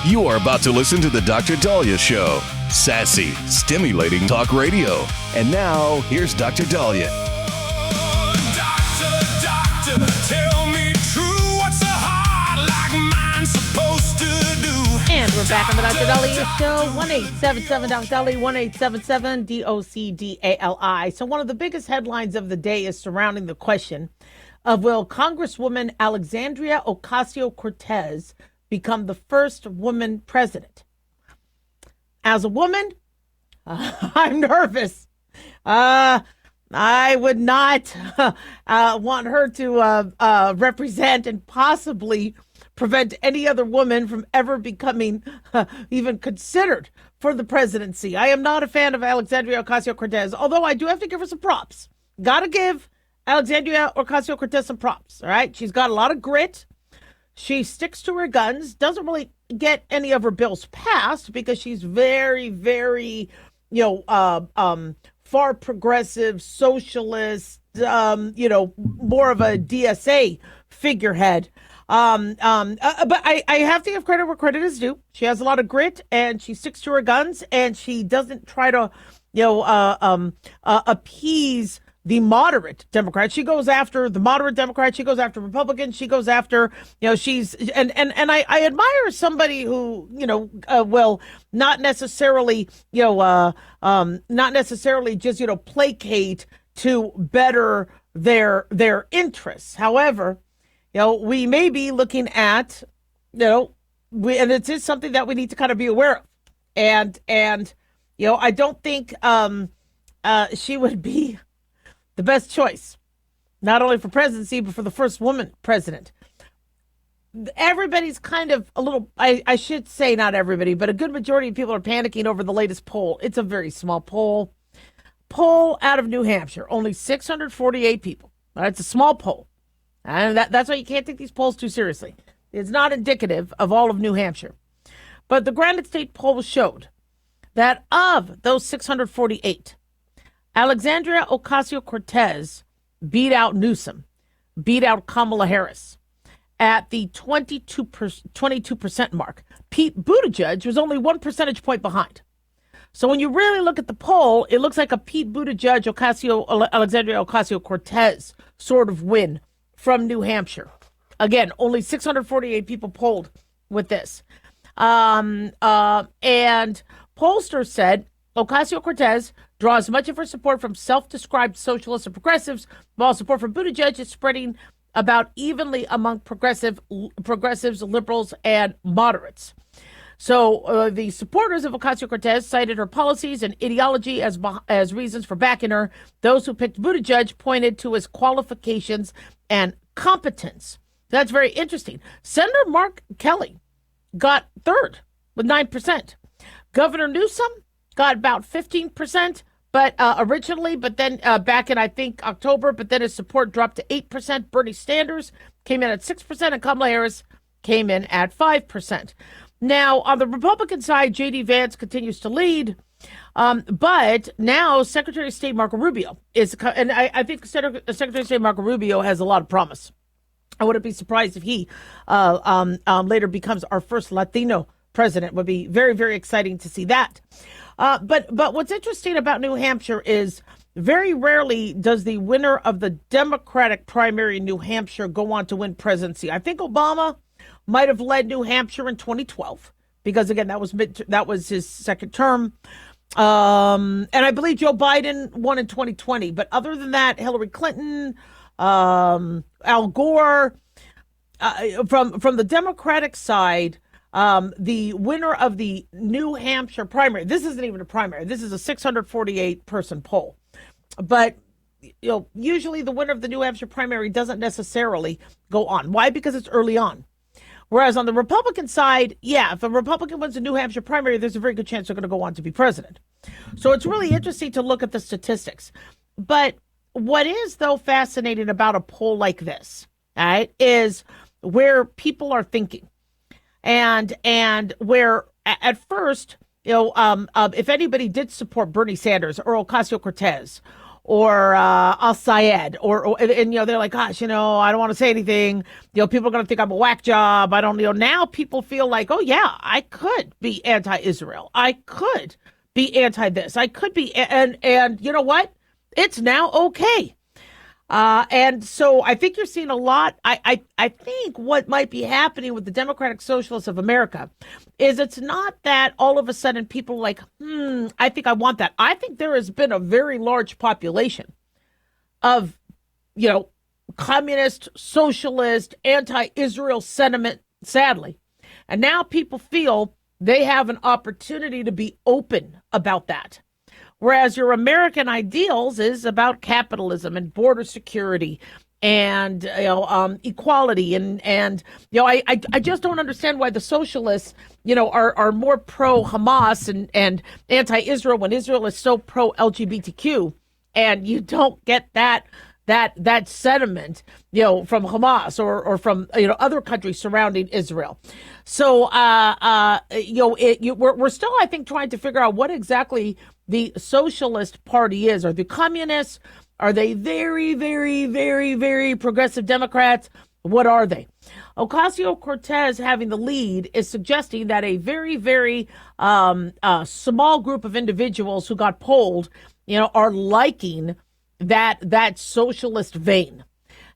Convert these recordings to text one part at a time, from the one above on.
You are about to listen to the Dr. Dahlia Show. Sassy, stimulating talk radio. And now, here's Dr. Dahlia. Doctor, tell me true. What's a heart like mine supposed to do? And we're back on the Dr. Dahlia Show. 1-877 Dr. Dahlia, 1-877 DOCDALI. So one of the biggest headlines of the day is surrounding the question of will Congresswoman Alexandria Ocasio-Cortez become the first woman president. As a woman, I'm nervous. I would not want her to represent and possibly prevent any other woman from ever becoming even considered for the presidency. I am not a fan of Alexandria Ocasio-Cortez, although I do have to give her some props. Got to give Alexandria Ocasio-Cortez some props, all right? She's got a lot of grit. She sticks to her guns, doesn't really get any of her bills passed because she's very, very, far progressive, socialist, more of a DSA figurehead. But I have to give credit where credit is due. She has a lot of grit and she sticks to her guns and she doesn't try to, appease the moderate Democrat. She goes after the moderate Democrat. She goes after Republicans. She goes after, she's, and I admire somebody who, will not necessarily, not necessarily just, placate to better their interests. However, we may be looking at, and it is something that we need to kind of be aware of. And I don't think she would be the best choice, not only for presidency, but for the first woman president. Everybody's kind of a little, I should say not everybody, but a good majority of people are panicking over the latest poll. It's a very small poll. Poll out of New Hampshire, only 648 people. It's a small poll. And that's why you can't take these polls too seriously. It's not indicative of all of New Hampshire. But the Granite State poll showed that of those 648, Alexandria Ocasio-Cortez beat out Newsom, beat out Kamala Harris at the 22% mark. Pete Buttigieg was only 1 percentage point behind. So when you really look at the poll, it looks like a Pete Buttigieg, Alexandria Ocasio-Cortez sort of win from New Hampshire. Again, only 648 people polled with this. And pollsters said Ocasio-Cortez draws much of her support from self-described socialists and progressives, while support for Buttigieg is spreading about evenly among progressives, liberals, and moderates. So the supporters of Ocasio-Cortez cited her policies and ideology as reasons for backing her. Those who picked Buttigieg pointed to his qualifications and competence. That's very interesting. Senator Mark Kelly got third with 9%. Governor Newsom got about 15%, but then back in, I think, October, but then his support dropped to 8%. Bernie Sanders came in at 6%, and Kamala Harris came in at 5%. Now, on the Republican side, J.D. Vance continues to lead, but now Secretary of State Marco Rubio is, and I think Secretary of State Marco Rubio has a lot of promise. I wouldn't be surprised if he later becomes our first Latino president. Would be very, very exciting to see that. But what's interesting about New Hampshire is very rarely does the winner of the Democratic primary in New Hampshire go on to win presidency. I think Obama might have led New Hampshire in 2012 because, again, that was his second term. And I believe Joe Biden won in 2020. But other than that, Hillary Clinton, Al Gore, from the Democratic side, the winner of the New Hampshire primary, this isn't even a primary, this is a 648 person poll. But usually the winner of the New Hampshire primary doesn't necessarily go on. Why? Because it's early on. Whereas on the Republican side, if a Republican wins the New Hampshire primary, there's a very good chance they're going to go on to be president. So it's really interesting to look at the statistics. But what is, though, fascinating about a poll like this, all right, is where people are thinking. And where at first, if anybody did support Bernie Sanders or Ocasio-Cortez Al-Sayed, and they're like, gosh, I don't want to say anything. People are going to think I'm a whack job. I don't, now people feel like, oh yeah, I could be anti-Israel. I could be anti this. I could be, and you know what? It's now okay. And so I think you're seeing a lot. I think what might be happening with the Democratic Socialists of America is it's not that all of a sudden people are like, I think I want that. I think there has been a very large population of, communist, socialist, anti-Israel sentiment, sadly. And now people feel they have an opportunity to be open about that. Whereas your American ideals is about capitalism and border security and equality and I just don't understand why the socialists are more pro Hamas and anti-Israel when Israel is so pro LGBTQ, and you don't get that sentiment from Hamas or from other countries surrounding Israel. So we're still, I think, trying to figure out what exactly the Socialist Party is. Are the communists? Are they very, very, very, very progressive Democrats? What are they? Ocasio-Cortez having the lead is suggesting that a very, very small group of individuals who got polled, are liking that socialist vein.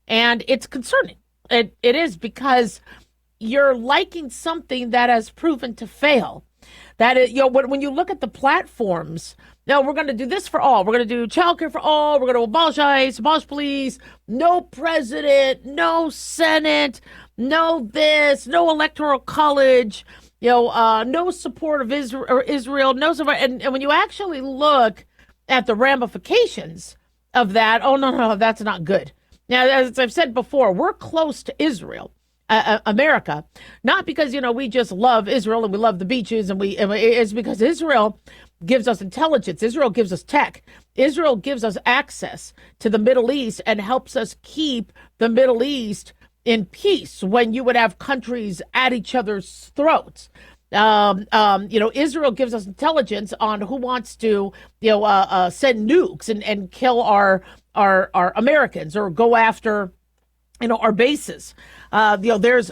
And it's concerning. It is, because you're liking something that has proven to fail. That is, when you look at the platforms, now we're going to do this for all. We're going to do childcare for all. We're going to abolish ICE, abolish police, no president, no Senate, no this, no electoral college, no support of Israel, no support. And when you actually look at the ramifications of that, oh, no, that's not good. Now, as I've said before, we're close to Israel. America, not because we just love Israel and we love the beaches and it's because Israel gives us intelligence. Israel gives us tech. Israel gives us access to the Middle East and helps us keep the Middle East in peace when you would have countries at each other's throats. Israel gives us intelligence on who wants to send nukes and kill our Americans or go after our bases. There's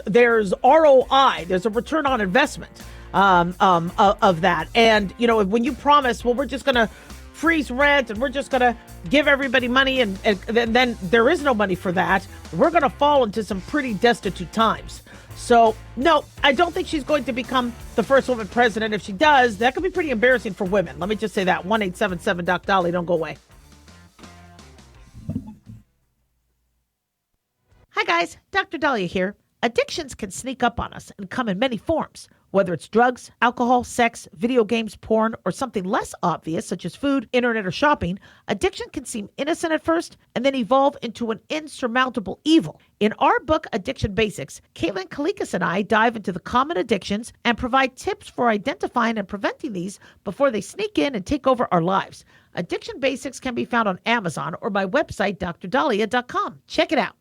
ROI, there's a return on investment of that. And when you promise, well, we're just going to freeze rent and we're just going to give everybody money, and then there is no money for that, we're going to fall into some pretty destitute times. So no, I don't think she's going to become the first woman president. If she does, that could be pretty embarrassing for women. Let me just say that. 1-877-Doc-Dolly. Don't go away. Hi guys, Dr. Dahlia here. Addictions can sneak up on us and come in many forms, whether it's drugs, alcohol, sex, video games, porn, or something less obvious such as food, internet, or shopping. Addiction can seem innocent at first and then evolve into an insurmountable evil. In our book, Addiction Basics, Caitlin Kalikas and I dive into the common addictions and provide tips for identifying and preventing these before they sneak in and take over our lives. Addiction Basics can be found on Amazon or my website, drdahlia.com. Check it out.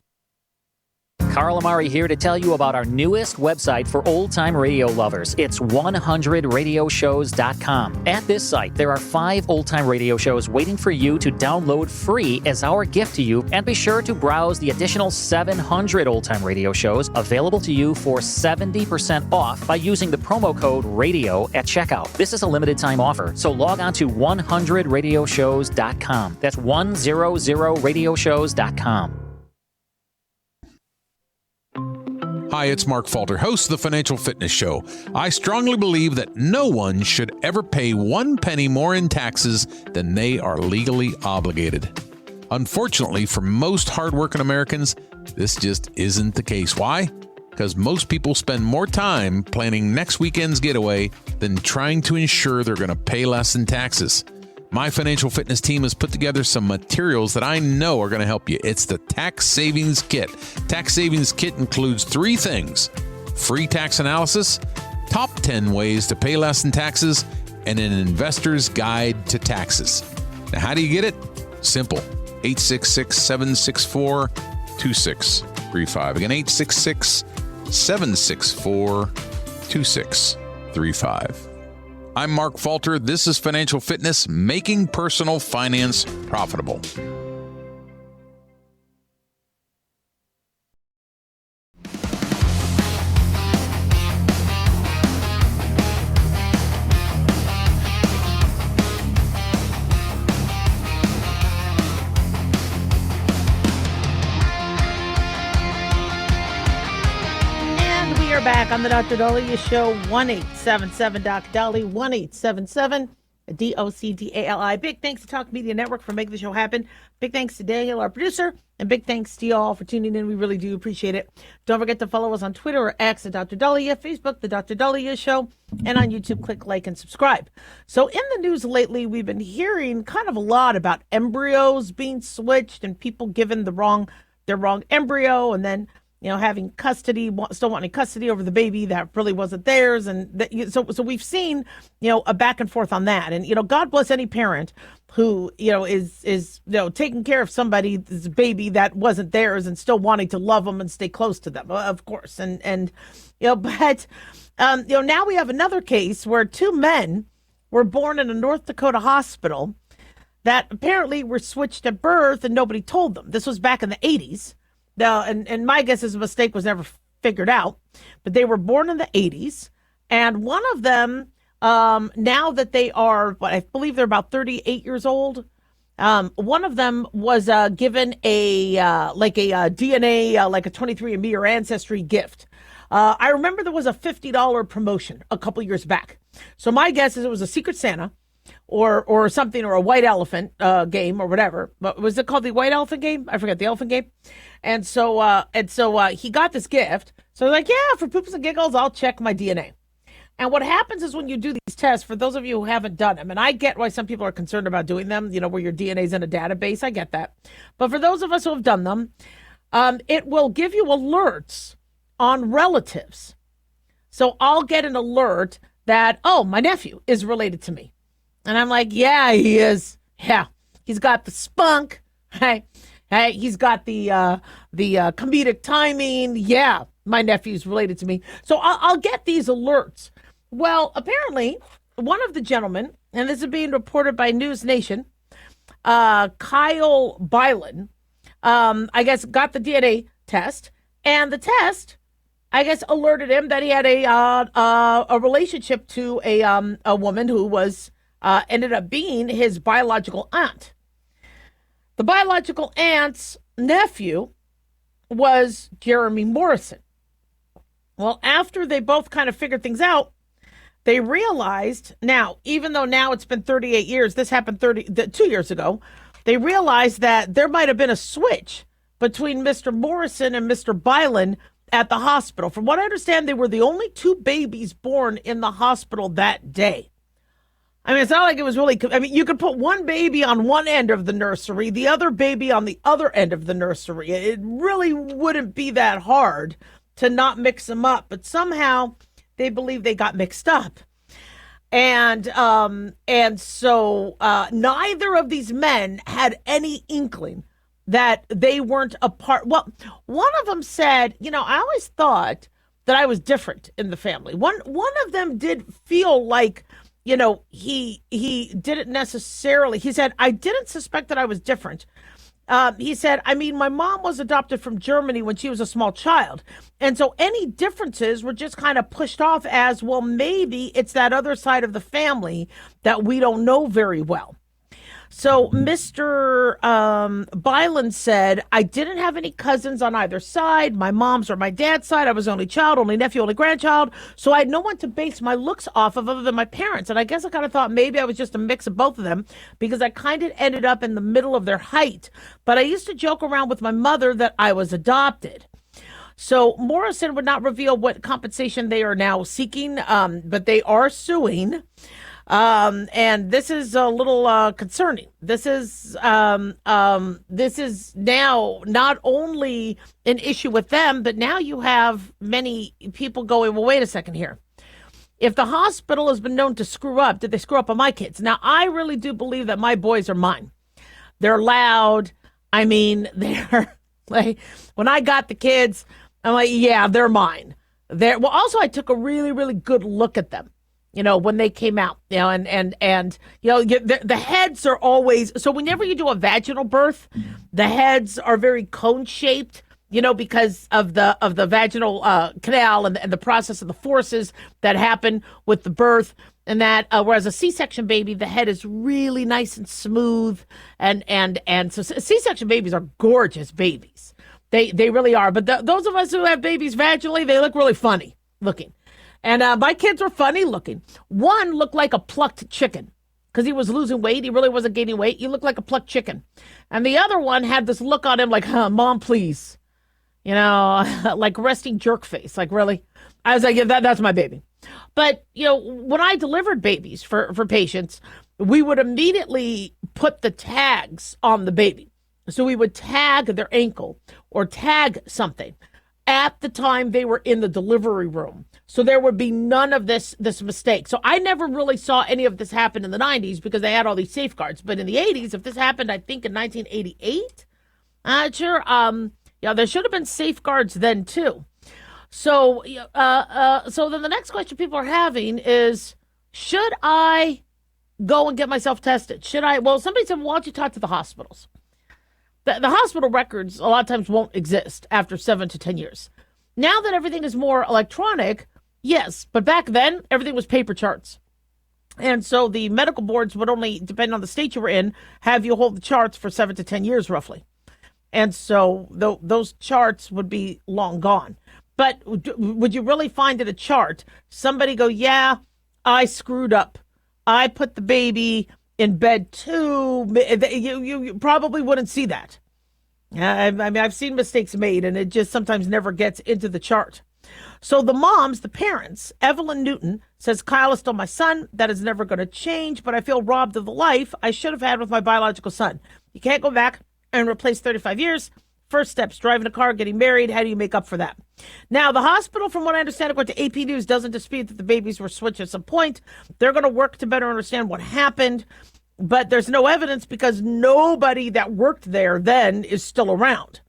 Carl Amari here to tell you about our newest website for old-time radio lovers. It's 100radioshows.com. At this site, there are 5 old-time radio shows waiting for you to download free as our gift to you, and be sure to browse the additional 700 old-time radio shows available to you for 70% off by using the promo code RADIO at checkout. This is a limited-time offer, so log on to 100radioshows.com. That's 100radioshows.com. Hi, it's Mark Falter, host of the Financial Fitness Show. I strongly believe that no one should ever pay 1 penny more in taxes than they are legally obligated. Unfortunately, for most hardworking Americans, this just isn't the case. Why? Because most people spend more time planning next weekend's getaway than trying to ensure they're going to pay less in taxes. My financial fitness team has put together some materials that I know are going to help you. It's the Tax Savings Kit. Tax Savings Kit includes 3 things: free tax analysis, top 10 ways to pay less in taxes, and an investor's guide to taxes. Now, how do you get it? Simple. 866-764-2635. Again, 866-764-2635. I'm Mark Falter. This is Financial Fitness, making personal finance profitable. Back on the Dr. Dahlia Show, 1-877 Doc Dolly, 1-877 DOCDALI. Big thanks to Talk Media Network for making the show happen. Big thanks to Daniel, our producer, and big thanks to y'all for tuning in. We really do appreciate it. Don't forget to follow us on Twitter or X at Dr. Dahlia, Facebook, The Dr. Dahlia Show, and on YouTube, click like and subscribe. So in the news lately, we've been hearing kind of a lot about embryos being switched and people given their wrong embryo, and then having custody, still wanting custody over the baby that really wasn't theirs. And so we've seen, a back and forth on that. And, God bless any parent who, is taking care of somebody's baby that wasn't theirs and still wanting to love them and stay close to them, of course. But now we have another case where two men were born in a North Dakota hospital that apparently were switched at birth and nobody told them. This was back in the 80s. Now, and my guess is a mistake was never figured out, but they were born in the 80s, and one of them, now that they are, I believe they're about 38 years old, one of them was given a DNA, like a 23andMe or Ancestry gift. I remember there was a $50 promotion a couple years back. So my guess is it was a Secret Santa or something, or a white elephant game or whatever. But was it called the white elephant game? I forget, the elephant game. And so he got this gift. So like, yeah, for poops and giggles, I'll check my DNA. And what happens is when you do these tests, for those of you who haven't done them, and I get why some people are concerned about doing them, where your DNA is in a database, I get that. But for those of us who have done them, it will give you alerts on relatives. So I'll get an alert that, oh, my nephew is related to me. And I'm like, yeah, he is. Yeah, he's got the spunk. Hey, he's got the comedic timing. Yeah, my nephew's related to me. So I'll get these alerts. Well, apparently, one of the gentlemen, and this is being reported by News Nation, Kyle Bylan, I guess got the DNA test, and the test, I guess, alerted him that he had a relationship to a woman who was ended up being his biological aunt. The biological aunt's nephew was Jeremy Morrison. Well, after they both kind of figured things out, they realized now, even though now it's been 38 years, this happened 2 years ago, they realized that there might have been a switch between Mr. Morrison and Mr. Bylan at the hospital. From what I understand, they were the only two babies born in the hospital that day. I mean, it's not like it was really, you could put one baby on one end of the nursery, the other baby on the other end of the nursery. It really wouldn't be that hard to not mix them up, but somehow they believe they got mixed up. And so neither of these men had any inkling that they weren't a part. Well, one of them said, I always thought that I was different in the family. One of them did feel like, he didn't necessarily, he said, I didn't suspect that I was different. He said, my mom was adopted from Germany when she was a small child. And so any differences were just kind of pushed off as, well, maybe it's that other side of the family that we don't know very well. So Mr. Bylan said, I didn't have any cousins on either side, my mom's or my dad's side. I was only child, only nephew, only grandchild. So I had no one to base my looks off of other than my parents. And I guess I kind of thought maybe I was just a mix of both of them because I kind of ended up in the middle of their height. But I used to joke around with my mother that I was adopted. So Morrison would not reveal what compensation they are now seeking, but they are suing. And this is a little concerning. This is now not only an issue with them, but now you have many people going, well, wait a second here. If the hospital has been known to screw up, did they screw up on my kids? Now, I really do believe that my boys are mine. They're loud. They're like, when I got the kids, I'm like, yeah, they're mine. Also, I took a really, really good look at them. when they came out, and the heads are always, so whenever you do a vaginal birth, the heads are very cone shaped, because of the vaginal canal and the process of the forces that happen with the birth. And that, whereas a C-section baby, the head is really nice and smooth, and so C-section babies are gorgeous babies. They really are. But those of us who have babies vaginally, they look really funny looking. And my kids were funny looking. One looked like a plucked chicken because he was losing weight. He really wasn't gaining weight. He looked like a plucked chicken. And the other one had this look on him like, Mom, please. Like resting jerk face. Like, really? I was like, yeah, that's my baby. But, when I delivered babies for patients, we would immediately put the tags on the baby. So we would tag their ankle or tag something at the time they were in the delivery room. So there would be none of this mistake. So I never really saw any of this happen in the 90s because they had all these safeguards. But in the 80s, if this happened, I think in 1988, sure, there should have been safeguards then too. So, so then the next question people are having is, should I go and get myself tested? Should I? Well, somebody said, why don't you talk to the hospitals? The hospital records a lot of times won't exist after 7 to 10 years. Now that everything is more electronic, yes, but back then everything was paper charts. And so the medical boards would only, depending on the state you were in, have you hold the charts for 7 to 10 years roughly. And so those charts would be long gone. But would you really find in a chart somebody go, yeah, I screwed up. I put the baby in bed too? You probably wouldn't see that. I mean, I've seen mistakes made, and it just sometimes never gets into the chart. So the moms, the parents, Evelyn Newton says, Kyle is still my son. That is never going to change, but I feel robbed of the life I should have had with my biological son. You can't go back and replace 35 years. First steps, driving a car, getting married. How do you make up for that? Now, the hospital, from what I understand, according to AP News, doesn't dispute that the babies were switched at some point. They're going to work to better understand what happened. But there's no evidence because nobody that worked there then is still around.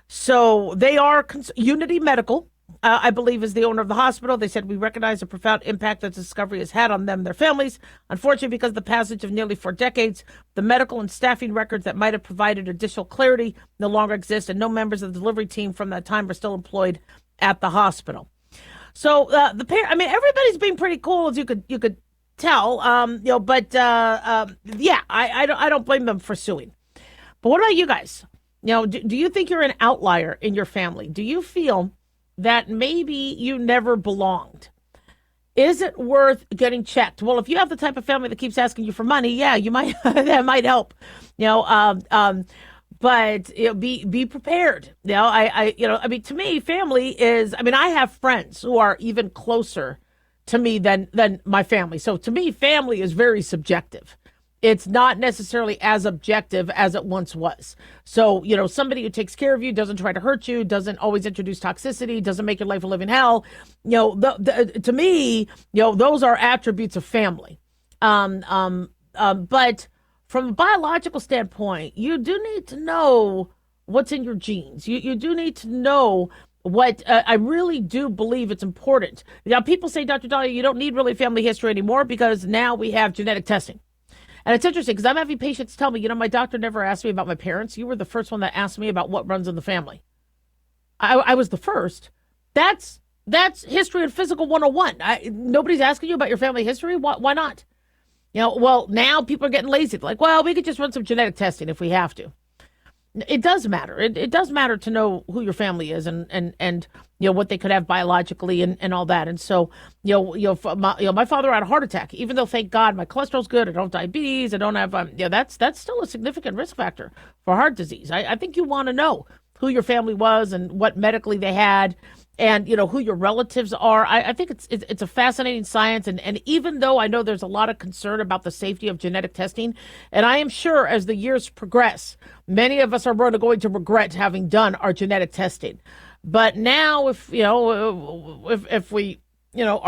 So they are Unity Medical, I believe, is the owner of the hospital. They said, we recognize the profound impact that discovery has had on them and their families. Unfortunately, because of the passage of nearly 4 decades, the medical and staffing records that might have provided additional clarity no longer exist, and no members of the delivery team from that time are still employed at the hospital. So everybody's being pretty cool, as you could tell, but I don't blame them for suing. But what about you guys? Do you think you're an outlier in your family? Do you feel that maybe you never belonged? Is it worth getting checked? Well, if you have the type of family that keeps asking you for money, yeah, you might that might help. But be prepared. To me, family is. I have friends who are even closer to me than my family. So to me, family is very subjective. It's not necessarily as objective as it once was. So, somebody who takes care of you, doesn't try to hurt you, doesn't always introduce toxicity, doesn't make your life a living hell. To me, those are attributes of family. But from a biological standpoint, you do need to know what's in your genes. You do need to know what I really do believe it's important. Now, people say, Dr. Dahlia, you don't need really family history anymore because now we have genetic testing. And it's interesting because I'm having patients tell me, my doctor never asked me about my parents. You were the first one that asked me about what runs in the family. I was the first. That's history and physical 101. Nobody's asking you about your family history. Why not? Well, now people are getting lazy. They're like, well, we could just run some genetic testing if we have to. It does matter. It does matter to know who your family is and what they could have biologically and all that. And so my father had a heart attack. Even though, thank God, my cholesterol's good, I don't have diabetes, I don't have that's still a significant risk factor for heart disease. I think you want to know who your family was and what medically they had, and who your relatives are. I think it's a fascinating science, and even though I know there's a lot of concern about the safety of genetic testing, and I am sure as the years progress, many of us are going to regret having done our genetic testing. But now, if we are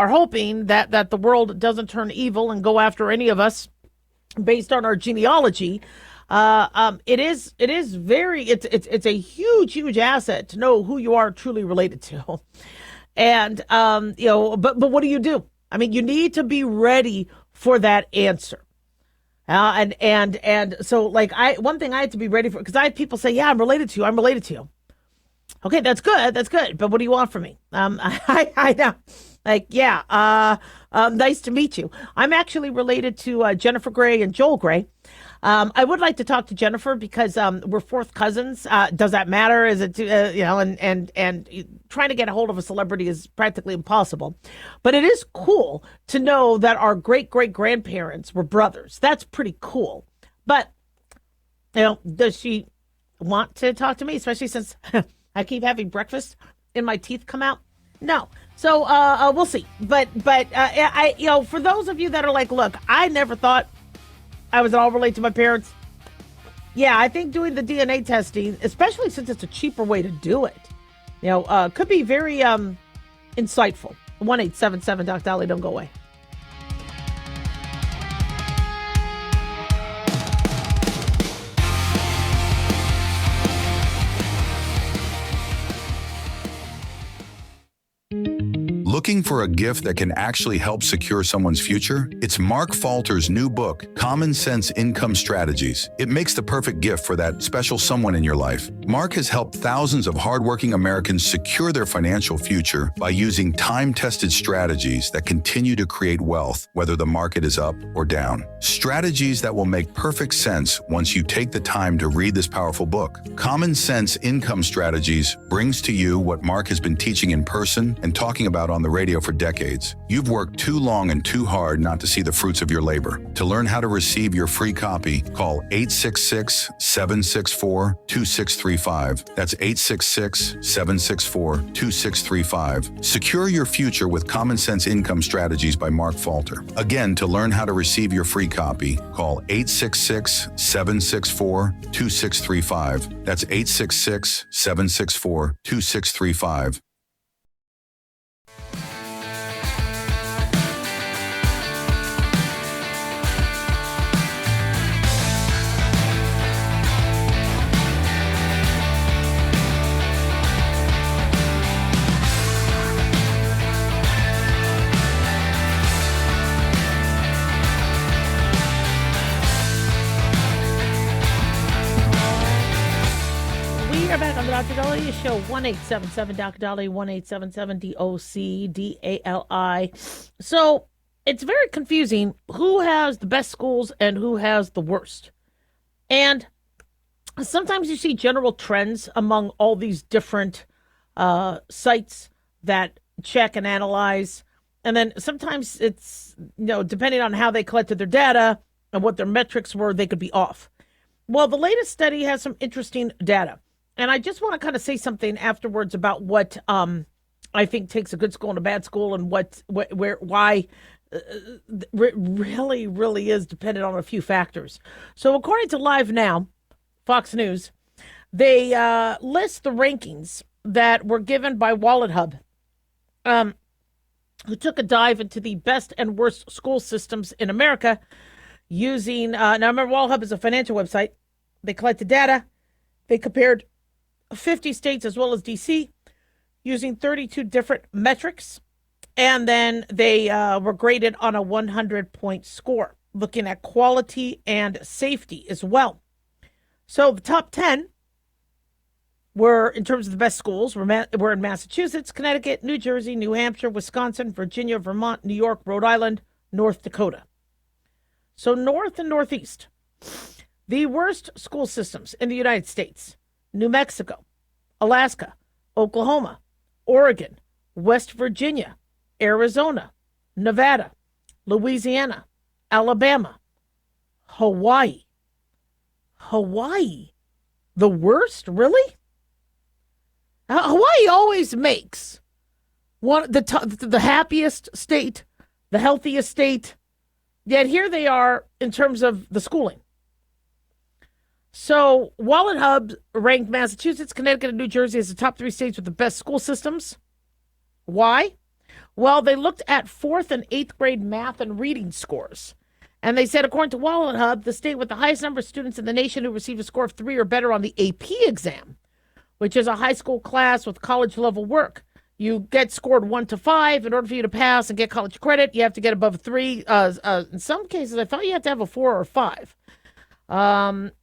hoping that the world doesn't turn evil and go after any of us based on our genealogy, it's a huge asset to know who you are truly related to. And, but what do you do? I mean, you need to be ready for that answer. And so like one thing I had to be ready for, because I had people say, yeah, I'm related to you. I'm related to you. Okay, that's good. That's good. But what do you want from me? I know. Like, yeah, nice to meet you. I'm actually related to Jennifer Gray and Joel Gray. I would like to talk to Jennifer because we're fourth cousins. Does that matter? Is it, and trying to get a hold of a celebrity is practically impossible. But it is cool to know that our great-great-grandparents were brothers. That's pretty cool. But, does she want to talk to me, especially since I keep having breakfast and my teeth come out? No. So we'll see. But I for those of you that are like, look, I never thought I was at all related to my parents. Yeah, I think doing the DNA testing, especially since it's a cheaper way to do it, could be very insightful. 1-877 Dolly, don't go away. Looking for a gift that can actually help secure someone's future? It's Mark Falter's new book, Common Sense Income Strategies. It makes the perfect gift for that special someone in your life. Mark has helped thousands of hardworking Americans secure their financial future by using time-tested strategies that continue to create wealth, whether the market is up or down. Strategies that will make perfect sense once you take the time to read this powerful book. Common Sense Income Strategies brings to you what Mark has been teaching in person and talking about on the radio for decades. You've worked too long and too hard not to see the fruits of your labor. To learn how to receive your free copy, call 866-764-2635. That's 866-764-2635. Secure your future with Common Sense Income Strategies by Mark Falter. Again, to learn how to receive your free copy, call 866-764-2635. That's 866-764-2635. Back on the Dr. Dolly Show, 1-877 Dr. Dolly, 1-877-DOC-DALI. So it's very confusing who has the best schools and who has the worst. And sometimes you see general trends among all these different sites that check and analyze. And then sometimes it's, depending on how they collected their data and what their metrics were, they could be off. Well, the latest study has some interesting data. And I just want to kind of say something afterwards about what I think takes a good school and a bad school, and why really is dependent on a few factors. So according to Live Now, Fox News, they list the rankings that were given by WalletHub, who took a dive into the best and worst school systems in America using, now remember, WalletHub is a financial website. They collected data. They compared 50 states as well as DC using 32 different metrics. And then they were graded on a 100-point score, looking at quality and safety as well. So the top 10 were, in terms of the best schools, were in Massachusetts, Connecticut, New Jersey, New Hampshire, Wisconsin, Virginia, Vermont, New York, Rhode Island, North Dakota. So North and Northeast. The worst school systems in the United States: New Mexico, Alaska, Oklahoma, Oregon, West Virginia, Arizona, Nevada, Louisiana, Alabama, Hawaii. Hawaii? The worst? Really? Hawaii always makes the happiest state, the healthiest state, yet here they are in terms of the schooling. So WalletHub ranked Massachusetts, Connecticut, and New Jersey as the top 3 states with the best school systems. Why? Well, they looked at 4th and 8th grade math and reading scores. And they said, according to WalletHub, the state with the highest number of students in the nation who received a score of 3 or better on the AP exam, which is a high school class with college-level work, You get scored 1 to 5. In order for you to pass and get college credit, you have to get above a 3. In some cases, I thought you had to have a 4 or a 5.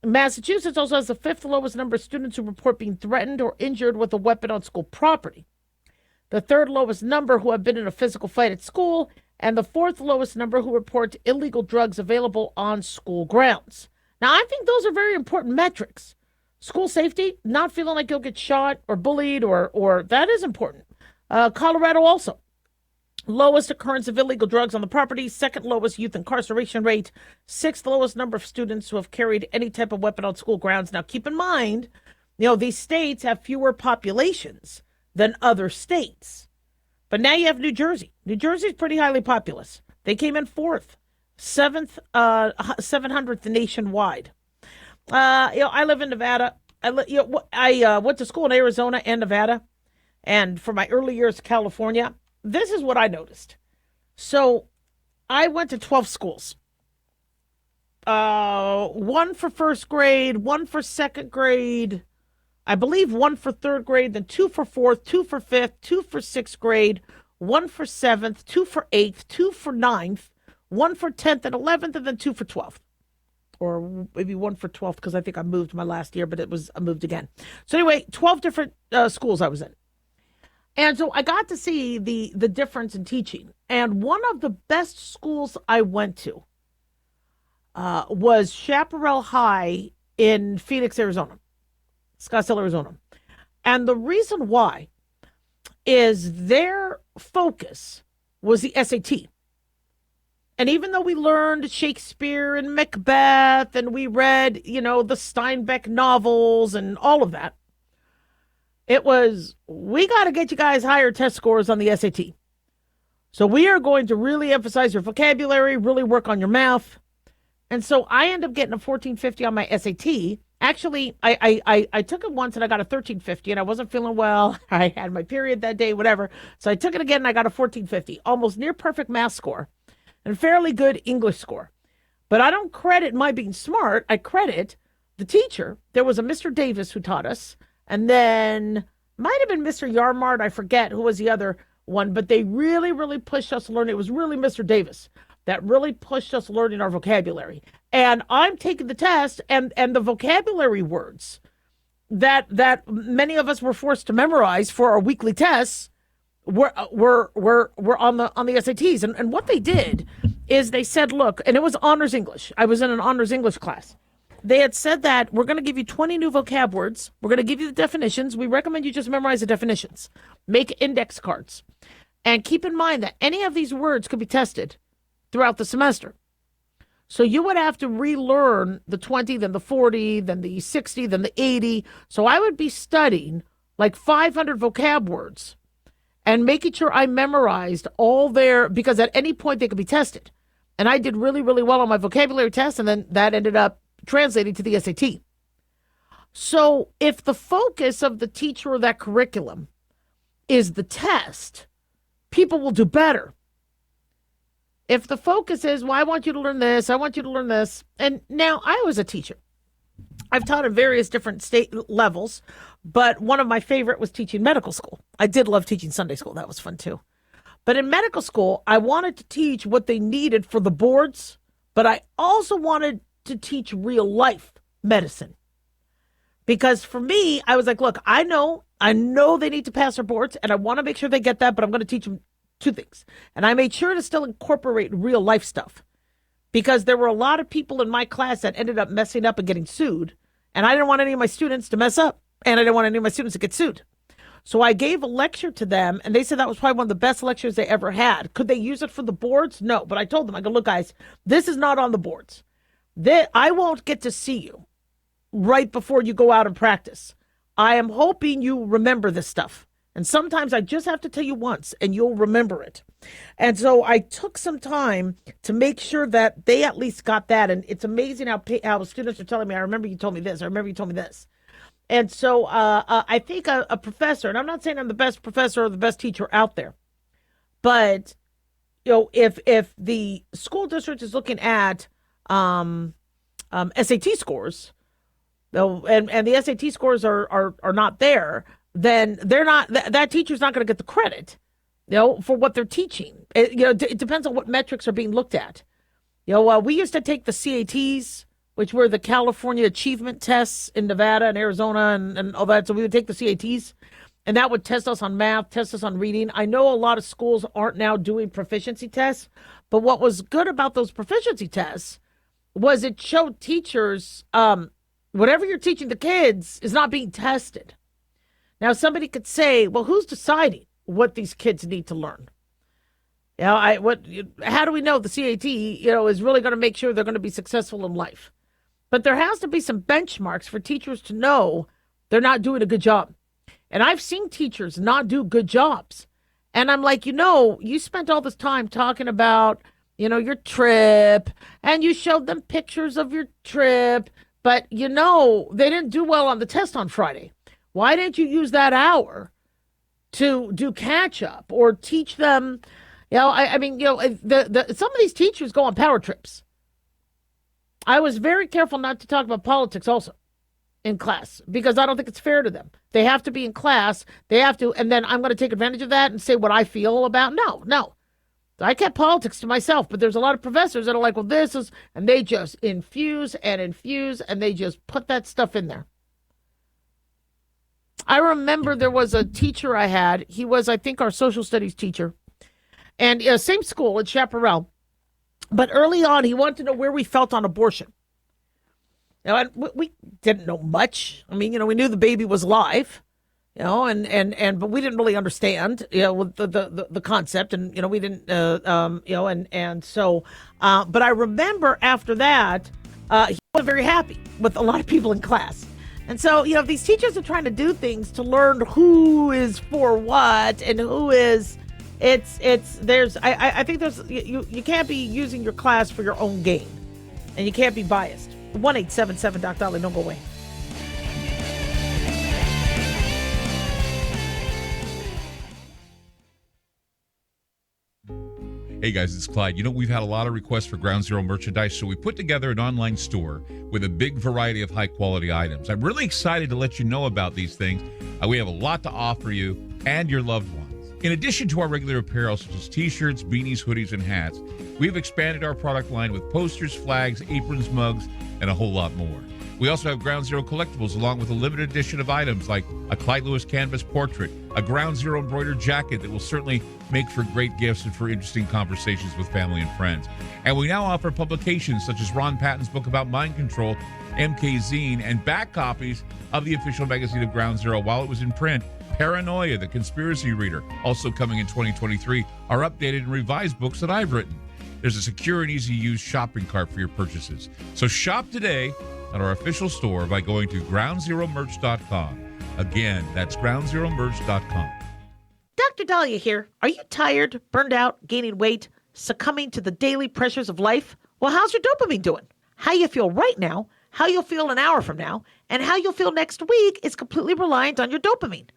Massachusetts also has the 5th lowest number of students who report being threatened or injured with a weapon on school property, the 3rd lowest number who have been in a physical fight at school, and the 4th lowest number who report illegal drugs available on school grounds. Now, I think those are very important metrics. School safety, not feeling like you'll get shot or bullied, or that is important. Colorado also. Lowest occurrence of illegal drugs on the property, 2nd lowest youth incarceration rate, 6th lowest number of students who have carried any type of weapon on school grounds. Now, keep in mind, these states have fewer populations than other states. But now you have New Jersey. New Jersey is pretty highly populous. They came in 4th, 7th, 700th nationwide. I live in Nevada. I went to school in Arizona and Nevada, and for my early years, California. This is what I noticed. So, I went to 12 schools. 1 for 1st grade, 1 for 2nd grade, I believe 1 for 3rd grade, then 2 for 4th, 2 for 5th, 2 for 6th grade, 1 for 7th, 2 for 8th, 2 for 9th, 1 for 10th and 11th, and then 2 for 12th. Or maybe 1 for 12th, because I think I moved my last year, but I moved again. So anyway, 12 different schools I was in. And so I got to see the difference in teaching. And one of the best schools I went to was Chaparral High in Phoenix, Arizona. Scottsdale, Arizona. And the reason why is their focus was the SAT. And even though we learned Shakespeare and Macbeth and we read, the Steinbeck novels and all of that, it was, we got to get you guys higher test scores on the SAT. So we are going to really emphasize your vocabulary, really work on your math. And so I ended up getting a 1450 on my SAT. Actually, I took it once and I got a 1350 and I wasn't feeling well. I had my period that day, whatever. So I took it again and I got a 1450, almost near perfect math score and fairly good English score. But I don't credit my being smart. I credit the teacher. There was a Mr. Davis who taught us, and then might have been Mr. Yarmard. I forget who was the other one, but they really, really pushed us learning. It was really Mr. Davis that really pushed us learning our vocabulary. And I'm taking the test, and the vocabulary words that many of us were forced to memorize for our weekly tests were on the SATs. And what they did is they said, look, and it was honors English. I was in an honors English class. They had said that we're going to give you 20 new vocab words. We're going to give you the definitions. We recommend you just memorize the definitions. Make index cards. And keep in mind that any of these words could be tested throughout the semester. So you would have to relearn the 20, then the 40, then the 60, then the 80. So I would be studying like 500 vocab words and making sure I memorized all their, because at any point they could be tested. And I did really, really well on my vocabulary test, and then that ended up translating to the SAT. So if the focus of the teacher or that curriculum is the test, people will do better. If the focus is, well, I want you to learn this, I want you to learn this. And now I was a teacher. I've taught at various different state levels, but one of my favorite was teaching medical school. I did love teaching Sunday school. That was fun too. But in medical school, I wanted to teach what they needed for the boards, but I also wanted to teach real life medicine. Because for me, I was like, look, I know they need to pass their boards, and I want to make sure they get that, but I'm going to teach them two things. And I made sure to still incorporate real life stuff, because there were a lot of people in my class that ended up messing up and getting sued. And I didn't want any of my students to mess up, and I didn't want any of my students to get sued. So I gave a lecture to them, and they said that was probably one of the best lectures they ever had. Could they use it for the boards? No. But I told them, I go, look, guys, this is not on the boards. I won't get to see you right before you go out and practice. I am hoping you remember this stuff. And sometimes I just have to tell you once and you'll remember it. And so I took some time to make sure that they at least got that. And it's amazing how students are telling me, I remember you told me this. I remember you told me this. And so I think a professor, and I'm not saying I'm the best professor or the best teacher out there, but if the school district is looking at SAT scores, and the SAT scores are not there, then they're not, that teacher's not going to get the credit, for what they're teaching. It depends on what metrics are being looked at. We used to take the CATs, which were the California Achievement Tests in Nevada and Arizona and all that. So we would take the CATs, and that would test us on math, test us on reading. I know a lot of schools aren't now doing proficiency tests, but what was good about those proficiency tests was it showed teachers whatever you're teaching the kids is not being tested. Now, somebody could say, well, who's deciding what these kids need to learn? How do we know the CAT, is really going to make sure they're going to be successful in life? But there has to be some benchmarks for teachers to know they're not doing a good job. And I've seen teachers not do good jobs. And I'm like, you spent all this time talking about, your trip, and you showed them pictures of your trip, but, they didn't do well on the test on Friday. Why didn't you use that hour to do catch up or teach them? Some of these teachers go on power trips. I was very careful not to talk about politics also in class because I don't think it's fair to them. They have to be in class. They have to, and then I'm going to take advantage of that and say what I feel about. No. I kept politics to myself, but there's a lot of professors that are like, well, this is, and they just infuse, and they just put that stuff in there. I remember there was a teacher I had. He was, I think, our social studies teacher. And same school at Chaparral. But early on, he wanted to know where we felt on abortion. And we didn't know much. I mean, we knew the baby was alive, but we didn't really understand, the concept, and we didn't, but I remember after that, he wasn't very happy with a lot of people in class. And so, these teachers are trying to do things to learn who is for what and who is. I think you can't be using your class for your own gain, and you can't be biased. 1-877 Doc Dolly, don't go away. Hey guys, it's Clyde. We've had a lot of requests for Ground Zero merchandise, so we put together an online store with a big variety of high-quality items. I'm really excited to let you know about these things. We have a lot to offer you and your loved ones. In addition to our regular apparel, such as t-shirts, beanies, hoodies, and hats, we've expanded our product line with posters, flags, aprons, mugs, and a whole lot more. We also have Ground Zero collectibles, along with a limited edition of items like a Clyde Lewis canvas portrait, a Ground Zero embroidered jacket that will certainly make for great gifts and for interesting conversations with family and friends. And we now offer publications such as Ron Patton's book about mind control, MK Zine, and back copies of the official magazine of Ground Zero while it was in print. Paranoia, the Conspiracy Reader, also coming in 2023, are updated and revised books that I've written. There's a secure and easy-to-use shopping cart for your purchases. So shop today at our official store by going to groundzeromerch.com. Again, that's groundzeromerch.com. Dr. Dahlia here. Are you tired, burned out, gaining weight, succumbing to the daily pressures of life? Well, how's your dopamine doing? How you feel right now, how you'll feel an hour from now, and how you'll feel next week is completely reliant on your dopamine.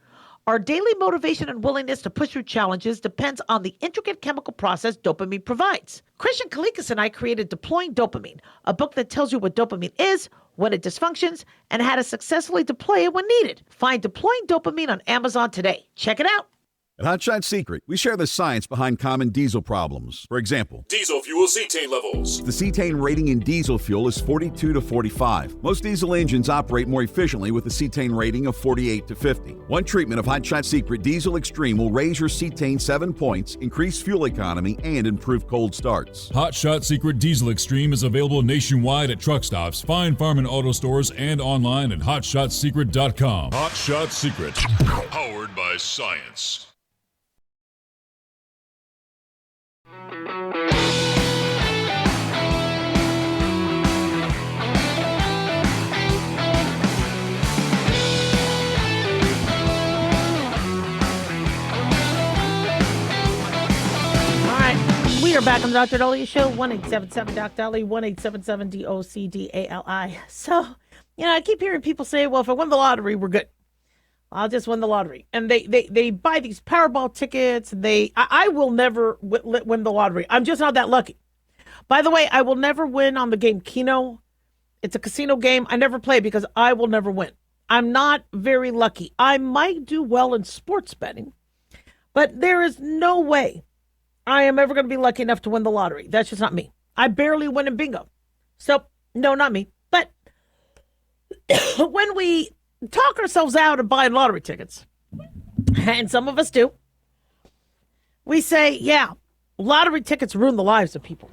Our daily motivation and willingness to push through challenges depends on the intricate chemical process dopamine provides. Christian Kalikas and I created Deploying Dopamine, a book that tells you what dopamine is, when it dysfunctions, and how to successfully deploy it when needed. Find Deploying Dopamine on Amazon today. Check it out. At Hot Shot Secret, we share the science behind common diesel problems. For example, Diesel fuel cetane levels. the cetane rating in diesel fuel is 42 to 45. Most diesel engines operate more efficiently with a cetane rating of 48 to 50. One treatment of Hot Shot Secret Diesel Extreme will raise your cetane 7 points, increase fuel economy, and improve cold starts. Hot Shot Secret Diesel Extreme is available nationwide at truck stops, fine farm and auto stores, and online at hotshotsecret.com. Hot Shot Secret. Powered by science. We are back on the Dr. Dolly Show, 1-877 Doc Dolly, 1-877 DOCDALI. So, I keep hearing people say, well, if I win the lottery, we're good. I'll just win the lottery. And they buy these Powerball tickets. And I will never win the lottery. I'm just not that lucky. By the way, I will never win on the game Keno. It's a casino game. I never play because I will never win. I'm not very lucky. I might do well in sports betting, but there is no way I am ever going to be lucky enough to win the lottery. That's just not me. I barely win in bingo. So, no, not me. But when we talk ourselves out of buying lottery tickets, and some of us do, we say, yeah, lottery tickets ruin the lives of people.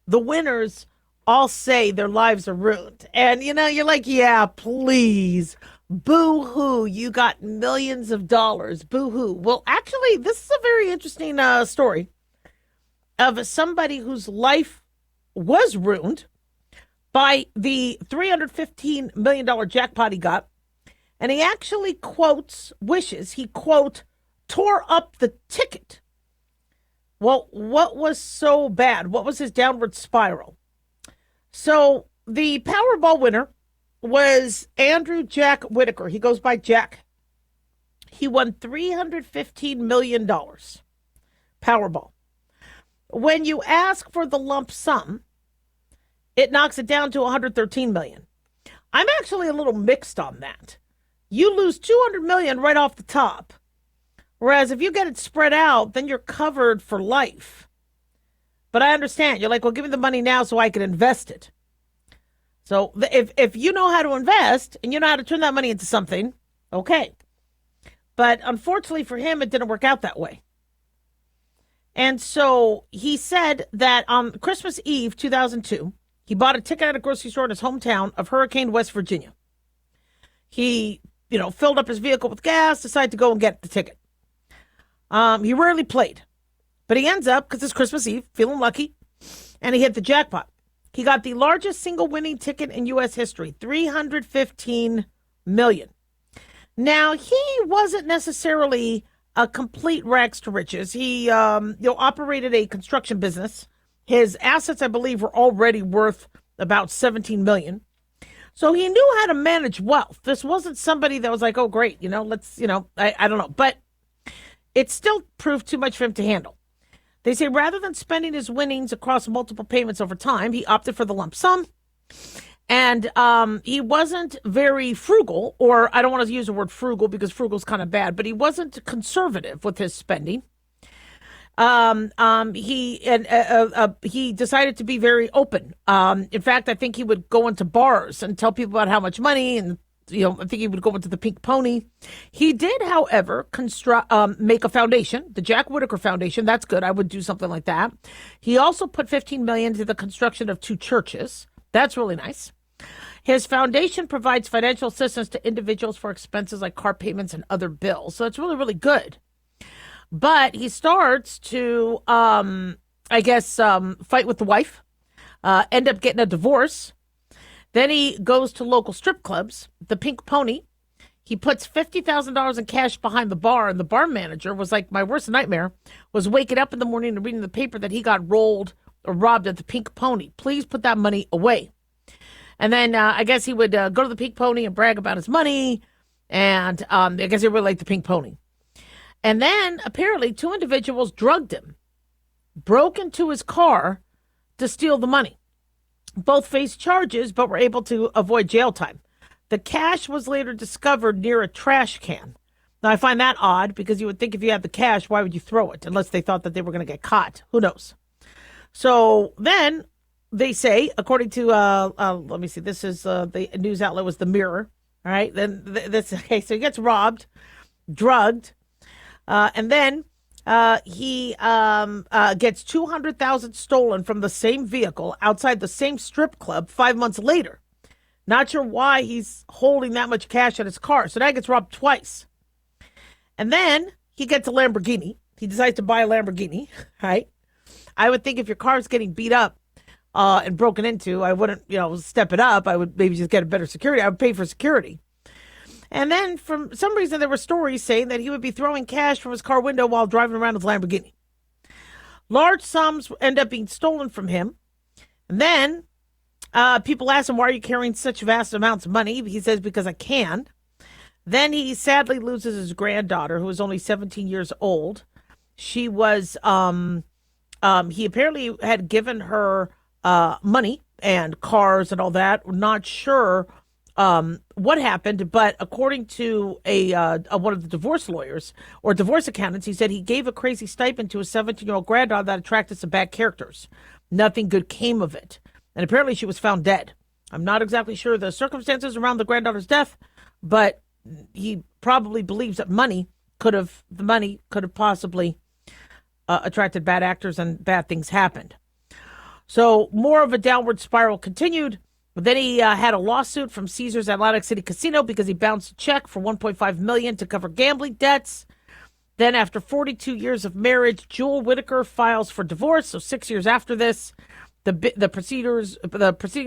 The winners all say their lives are ruined. And, you're like, yeah, please. Boo-hoo, you got millions of dollars. Boo-hoo. Well, actually, this is a very interesting story of somebody whose life was ruined by the $315 million jackpot he got. And he actually quotes wishes. He, quote, tore up the ticket. Well, what was so bad? What was his downward spiral? So the Powerball winner was Andrew Jack Whitaker. He goes by Jack. He won $315 million Powerball. When you ask for the lump sum, it knocks it down to $113 million. I'm actually a little mixed on that. You lose $200 million right off the top. Whereas if you get it spread out, then you're covered for life. But I understand. You're like, well, give me the money now so I can invest it. So if you know how to invest and you know how to turn that money into something, okay. But unfortunately for him, it didn't work out that way. And so he said that on Christmas Eve 2002, he bought a ticket at a grocery store in his hometown of Hurricane, West Virginia. He, filled up his vehicle with gas, decided to go and get the ticket. He rarely played, but he ends up, because it's Christmas Eve, feeling lucky, and he hit the jackpot. He got the largest single winning ticket in U.S. history, $315 million. Now, he wasn't necessarily a complete rags to riches. He operated a construction business. His assets, I believe, were already worth about $17 million. So he knew how to manage wealth. This wasn't somebody that was like, oh, great, I don't know. But it still proved too much for him to handle. They say rather than spending his winnings across multiple payments over time, he opted for the lump sum. And he wasn't very frugal, or I don't want to use the word frugal because frugal is kind of bad, but he wasn't conservative with his spending. He decided to be very open. In fact, I think he would go into bars and tell people about how much money, and I think he would go into the Pink Pony. He did, however, make a foundation, the Jack Whitaker Foundation. That's good. I would do something like that. He also put $15 million into the construction of 2 churches. That's really nice. His foundation provides financial assistance to individuals for expenses like car payments and other bills. So it's really, really good. But he starts to, fight with the wife, end up getting a divorce. Then he goes to local strip clubs, the Pink Pony. He puts $50,000 in cash behind the bar, and the bar manager was like, my worst nightmare was waking up in the morning and reading the paper that he got robbed at the Pink Pony. Please put that money away. And then I guess he would go to the Pink Pony and brag about his money, and I guess he really liked the Pink Pony. And then apparently 2 individuals drugged him, broke into his car to steal the money. Both faced charges, but were able to avoid jail time. The cash was later discovered near a trash can. Now, I find that odd because you would think if you had the cash, why would you throw it? Unless they thought that they were going to get caught. Who knows? So then they say, according to, let me see, this is the news outlet was the Mirror. All right. Then okay, so he gets robbed, drugged, and then he gets $200,000 stolen from the same vehicle outside the same strip club 5 months later. Not sure why he's holding that much cash in his car. So now he gets robbed twice. And then he gets a Lamborghini. He decides to buy a Lamborghini, right? I would think if your car is getting beat up and broken into, I wouldn't, step it up. I would maybe just get a better security. I would pay for security. And then, for some reason, there were stories saying that he would be throwing cash from his car window while driving around his Lamborghini. Large sums end up being stolen from him. And then people ask him, why are you carrying such vast amounts of money? He says, because I can. Then he sadly loses his granddaughter, who was only 17 years old. She was, he apparently had given her money and cars and all that. We're not sure what happened, but according to one of the divorce lawyers or divorce accountants, he said he gave a crazy stipend to a 17-year-old granddaughter that attracted some bad characters. Nothing good came of it. And apparently she was found dead. I'm not exactly sure the circumstances around the granddaughter's death, but he probably believes that the money could have possibly attracted bad actors and bad things happened. So more of a downward spiral continued. But then he had a lawsuit from Caesars Atlantic City Casino because he bounced a check for $1.5 million to cover gambling debts. Then after 42 years of marriage, Jewel Whitaker files for divorce. So 6 years after this, the proceedings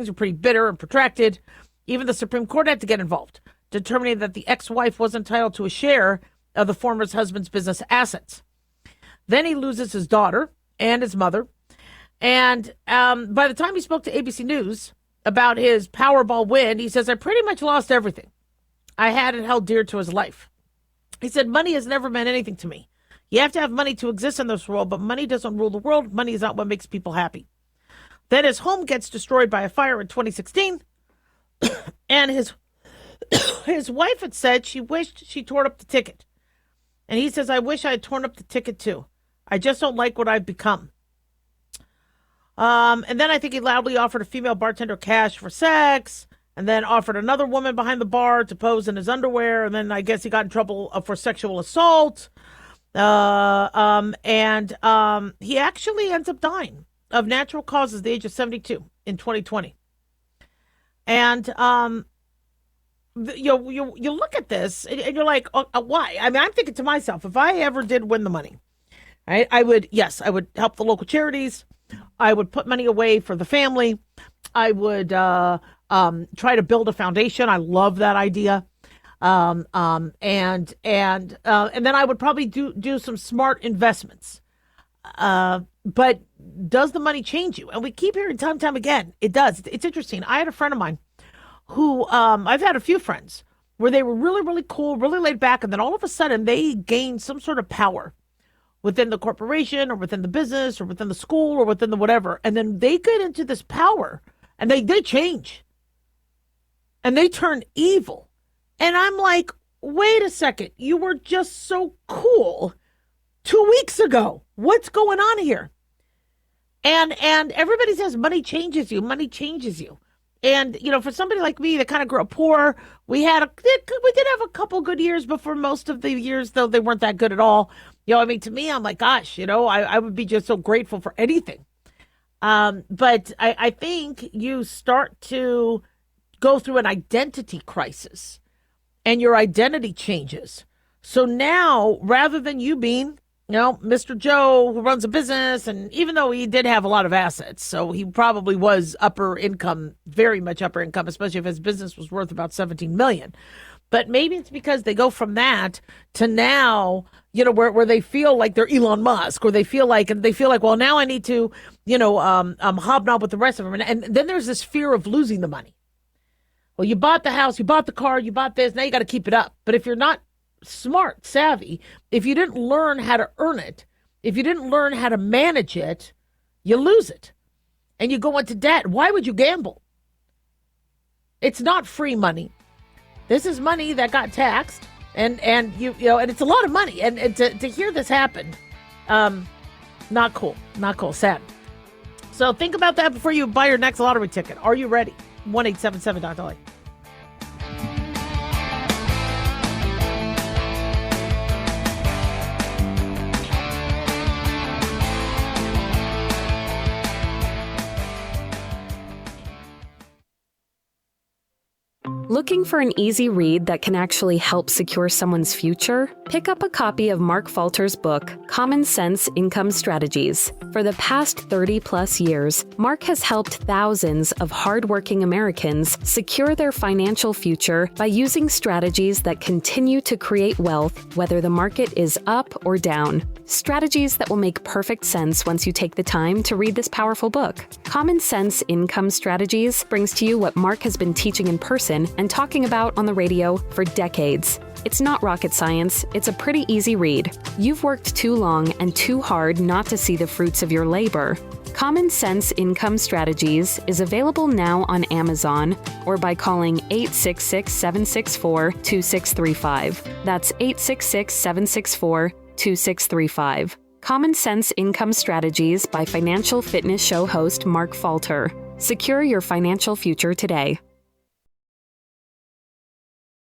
were pretty bitter and protracted. Even the Supreme Court had to get involved, determining that the ex-wife was entitled to a share of the former husband's business assets. Then he loses his daughter and his mother. And by the time he spoke to ABC News about his Powerball win, he says, I pretty much lost everything I had and held dear to his life. He said, money has never meant anything to me. You have to have money to exist in this world, but money doesn't rule the world. Money is not what makes people happy. Then his home gets destroyed by a fire in 2016. And his wife had said she wished she tore up the ticket. And he says, I wish I had torn up the ticket too. I just don't like what I've become. And then I think he loudly offered a female bartender cash for sex, and then offered another woman behind the bar to pose in his underwear. And then I guess he got in trouble for sexual assault. And he actually ends up dying of natural causes at the age of 72 in 2020. And you look at this and you're like, why? I mean, I'm thinking to myself, if I ever did win the money, right, I would help the local charities. I would put money away for the family. I would try to build a foundation. I love that idea. And then I would probably do some smart investments. But does the money change you? And we keep hearing time and time again, it does. It's interesting. I had a friend of mine who, I've had a few friends where they were really, really cool, really laid back. And then all of a sudden they gained some sort of power within the corporation or within the business or within the school or within the whatever. And then they get into this power and they change and they turn evil. And I'm like, wait a second, you were just so cool 2 weeks ago. What's going on here? And everybody says money changes you. Money changes you. And, you know, for somebody like me that kind of grew up poor, we did have a couple good years, but for most of the years, though, they weren't that good at all. You know, I mean, to me, I'm like, gosh, you know, I would be just so grateful for anything. But I think you start to go through an identity crisis and your identity changes. So now, rather than you being, you know, Mr. Joe who runs a business, and even though he did have a lot of assets, so he probably was upper income, very much upper income, especially if his business was worth about $17 million. But maybe it's because they go from that to now, you know, where they feel like they're Elon Musk, or they feel like, well, now I need to, you know, hobnob with the rest of them. And then there's this fear of losing the money. Well, you bought the house, you bought the car, you bought this, now you got to keep it up. But if you're not smart, savvy, if you didn't learn how to earn it, if you didn't learn how to manage it, you lose it and you go into debt. Why would you gamble? It's not free money. This is money that got taxed, and you know, and it's a lot of money. And to hear this happen, not cool, sad. So think about that before you buy your next lottery ticket. Are you ready? 1-877-DOC. Looking for an easy read that can actually help secure someone's future? Pick up a copy of Mark Falter's book, Common Sense Income Strategies. For the past 30-plus years, Mark has helped thousands of hardworking Americans secure their financial future by using strategies that continue to create wealth, whether the market is up or down. Strategies that will make perfect sense once you take the time to read this powerful book. Common Sense Income Strategies brings to you what Mark has been teaching in person and talking about on the radio for decades. It's not rocket science, it's a pretty easy read. You've worked too long and too hard not to see the fruits of your labor. Common Sense Income Strategies is available now on Amazon or by calling 866-764-2635. That's 866-764-2635. Common Sense Income Strategies by Financial Fitness Show host Mark Falter. Secure your financial future today.